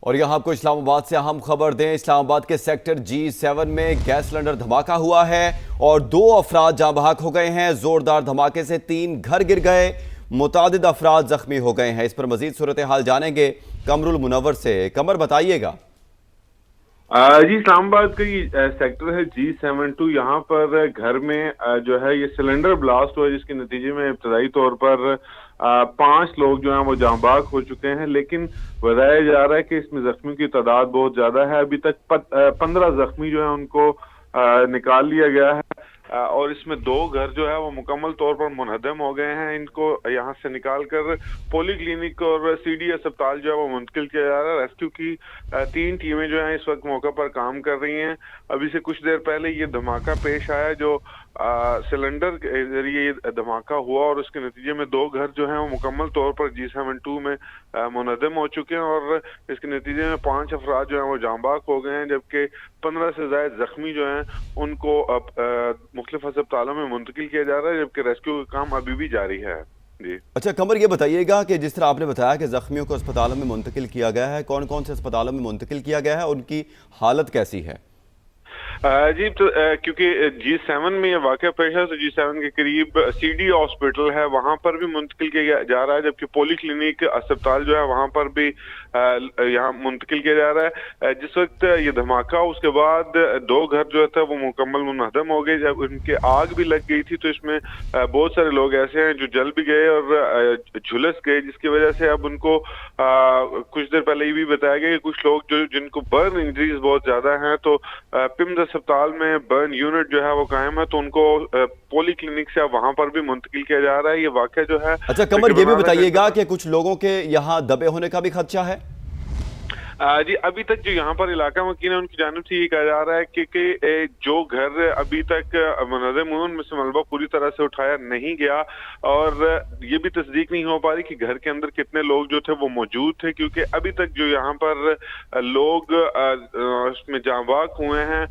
اور یہاں آپ کو اسلام آباد سے اہم خبر دیں۔ اسلام آباد کے سیکٹر G7 میں گیس سلنڈر دھماکہ ہوا ہے اور 2 افراد جاں بحق ہو گئے ہیں۔ زوردار دھماکے سے 3 گھر گر گئے، متعدد افراد زخمی ہو گئے ہیں۔ اس پر مزید صورتحال جانیں گے قمر المنور سے۔ قمر بتائیے گا۔ جی اسلام آباد کا یہ سیکٹر ہے G72۔ یہاں پر گھر میں جو ہے یہ سلنڈر بلاسٹ ہوا، جس کے نتیجے میں ابتدائی طور پر 5 لوگ جو ہیں وہ جاں بحق ہو چکے ہیں، لیکن بتایا جا رہا ہے کہ اس میں زخمیوں کی تعداد بہت زیادہ ہے۔ ابھی تک 15 زخمی جو ہیں ان کو نکال لیا گیا ہے، اور اس میں 2 گھر جو ہے وہ مکمل طور پر منہدم ہو گئے ہیں۔ ان کو یہاں سے نکال کر پولی کلینک اور CD اسپتال جو ہے وہ منتقل کیا جا رہا ہے۔ ریسکیو کی 3 ٹیمیں جو ہیں اس وقت موقع پر کام کر رہی ہیں۔ ابھی سے کچھ دیر پہلے یہ دھماکہ پیش آیا، جو سلنڈر کے ذریعے یہ دھماکہ ہوا، اور اس کے نتیجے میں 2 گھر جو ہیں وہ مکمل طور پر G72 میں منہدم ہو چکے ہیں، اور اس کے نتیجے میں 5 افراد جو ہیں وہ جاں بحق ہو گئے ہیں، جبکہ 15 سے زائد زخمی جو ہیں ان کو مختلف اسپتالوں میں منتقل کیا جا رہا ہے، جبکہ ریسکیو کا کام ابھی بھی جاری ہے۔ جی اچھا قمر، یہ بتائیے گا کہ جس طرح آپ نے بتایا کہ زخمیوں کو اسپتالوں میں منتقل کیا گیا ہے، کون کون سے اسپتالوں میں منتقل کیا گیا ہے اور ان کی حالت کیسی ہے؟ جی تو کیونکہ G7 میں یہ واقعہ پیش ہے، تو G7 کے قریب CD ہاسپٹل ہے، وہاں پر بھی منتقل کیا جا رہا ہے، جبکہ پولی کلینک اسپتال جو ہے وہاں پر بھی یہاں منتقل کیا جا رہا ہے۔ جس وقت یہ دھماکہ اس کے بعد 2 گھر جو تھا وہ مکمل منہدم ہو گئے، جب ان کے آگ بھی لگ گئی تھی، تو اس میں بہت سارے لوگ ایسے ہیں جو جل بھی گئے اور جھلس گئے، جس کی وجہ سے اب ان کو کچھ دیر پہلے یہ بھی بتایا گیا کہ کچھ لوگ جن کو برن انجریز بہت زیادہ ہیں، تو پمز اسپتال میں برن یونٹ جو ہے وہ قائم ہے، تو ان کو پولی کلینک سے وہاں پر بھی منتقل کیا جا رہا ہے۔ یہ واقعہ جو ہے اچھا قمر، یہ بھی بتائیے گا کہ کچھ لوگوں کے یہاں دبے ہونے کا بھی خدشہ ہے؟ جی ابھی تک جو یہاں پر علاقہ مکین ہے ان کی جانب سے یہ کہا جا رہا ہے کہ جو گھر ابھی تک منہدم ہوئے ان میں سے ملبہ پوری طرح سے اٹھایا نہیں گیا، اور یہ بھی تصدیق نہیں ہو پا رہی کہ گھر کے اندر کتنے لوگ جو تھے وہ موجود تھے، کیونکہ ابھی تک جو یہاں پر لوگ اس میں جاں بحق ہوئے ہیں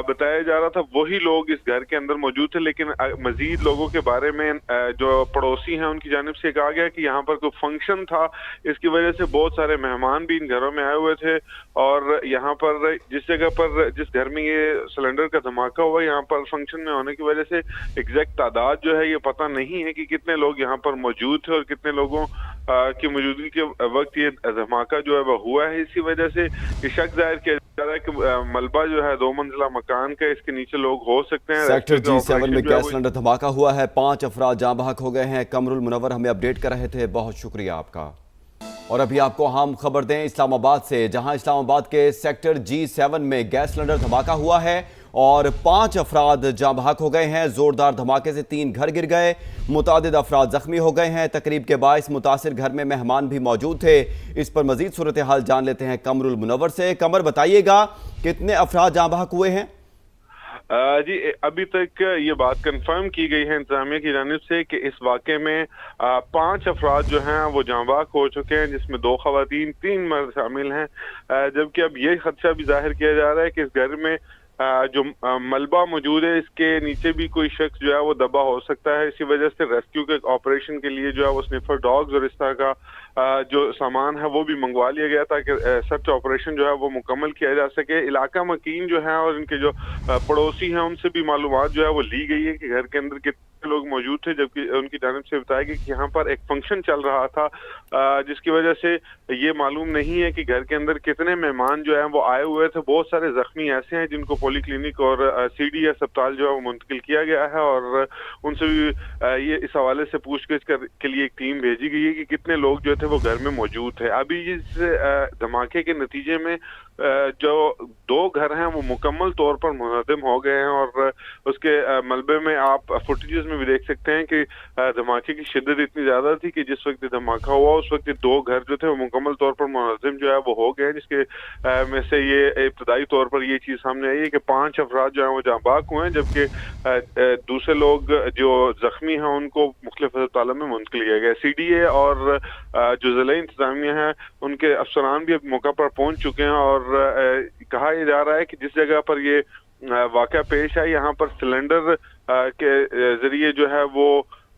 بتایا جا رہا تھا وہی لوگ اس گھر کے اندر موجود تھے، لیکن مزید لوگوں کے بارے میں جو پڑوسی ہیں ان کی جانب سے کہا گیا کہ یہاں پر کوئی فنکشن تھا، اس کی وجہ سے بہت سارے مہمان بھی ان گھروں میں آئے ہوئے تھے، اور یہاں پر جس جگہ پر جس گھر میں یہ سلنڈر کا دھماکہ ہوا، یہاں پر فنکشن میں ہونے کی وجہ سے ایگزیکٹ تعداد جو ہے یہ پتہ نہیں ہے کہ کتنے لوگ یہاں پر موجود تھے اور کتنے لوگوں کی موجودگی کے وقت یہ دھماکہ جو ہے وہ ہوا ہے۔ اسی وجہ سے یہ شک ظاہر کیا جا رہا ہے کہ ملبہ جو ہے 2 منزلہ مکان کا، اس کے نیچے لوگ ہو سکتے ہیں۔ سیکٹر ریسکیو کا G7 میں آپریشن جو ہے گیس سلنڈر دھماکہ ہوا ہے، 5 افراد جاں بحق ہو گئے ہیں۔ قمر المنور ہمیں اپڈیٹ کر رہے تھے، بہت شکریہ آپ کا۔ اور ابھی آپ کو اہم خبر دیں اسلام آباد سے، جہاں اسلام آباد کے سیکٹر G7 میں گیس سلنڈر دھماکہ ہوا ہے اور 5 افراد جاں بحق ہو گئے ہیں۔ زوردار دھماکے سے 3 گھر گر گئے، متعدد افراد زخمی ہو گئے ہیں۔ تقریب کے باعث متاثر گھر میں مہمان بھی موجود تھے۔ اس پر مزید صورتحال جان لیتے ہیں قمر المنور سے۔ قمر بتائیے گا کتنے افراد جاں بحق ہوئے ہیں؟ جی ابھی تک یہ بات کنفرم کی گئی ہے انتظامیہ کی جانب سے کہ اس واقعے میں 5 افراد جو ہیں وہ جاں بحق ہو چکے ہیں، جس میں 2 خواتین 3 مرد شامل ہیں، جبکہ اب یہ خدشہ بھی ظاہر کیا جا رہا ہے کہ اس گھر میں جو ملبہ موجود ہے اس کے نیچے بھی کوئی شخص جو ہے وہ دبا ہو سکتا ہے۔ اسی وجہ سے ریسکیو کے آپریشن کے لیے جو ہے وہ سنیفر ڈاگز اور اس طرح کا جو سامان ہے وہ بھی منگوا لیا گیا تاکہ سرچ آپریشن جو ہے وہ مکمل کیا جا سکے۔ علاقہ مکین جو ہیں اور ان کے جو پڑوسی ہیں ان سے بھی معلومات جو ہے وہ لی گئی ہے کہ گھر کے اندر کتنے لوگ موجود تھے، جبکہ ان کی جانب سے بتایا گیا کہ یہاں پر ایک فنکشن چل رہا تھا، جس کی وجہ سے یہ معلوم نہیں ہے کہ گھر کے اندر کتنے مہمان جو ہیں وہ آئے ہوئے تھے۔ بہت سارے زخمی ایسے ہیں جن کو پولی کلینک اور CD اسپتال جو ہے وہ منتقل کیا گیا ہے، اور ان سے بھی یہ اس حوالے سے پوچھ گچھ کے لیے ایک ٹیم بھیجی گئی ہے کہ کتنے لوگ جو تھے وہ گھر میں موجود تھے۔ ابھی اس دھماکے کے نتیجے میں جو 2 گھر ہیں وہ مکمل طور پر منہدم ہو گئے ہیں، اور اس کے ملبے میں آپ فوٹیجز میں بھی دیکھ سکتے ہیں کہ دھماکے کی شدت اتنی زیادہ تھی کہ جس وقت دھماکہ ہوا اس وقت 2 گھر جو تھے وہ مکمل طور پر منہدم جو ہے وہ ہو گئے ہیں، جس کے میں سے یہ ابتدائی طور پر یہ چیز سامنے آئی ہے کہ 5 افراد جو ہیں وہ جاں بحق ہوئے ہیں، جبکہ دوسرے لوگ جو زخمی ہیں ان کو مختلف اسپتالوں میں منتقل کیا گیا۔ CDA اور جو ضلعی انتظامیہ ہیں ان کے افسران بھی اب موقع پر پہنچ چکے ہیں، اور کہا یہ جا رہا ہے کہ جس جگہ پر یہ واقعہ پیش ہے یہاں پر سلنڈر کے ذریعے جو ہے وہ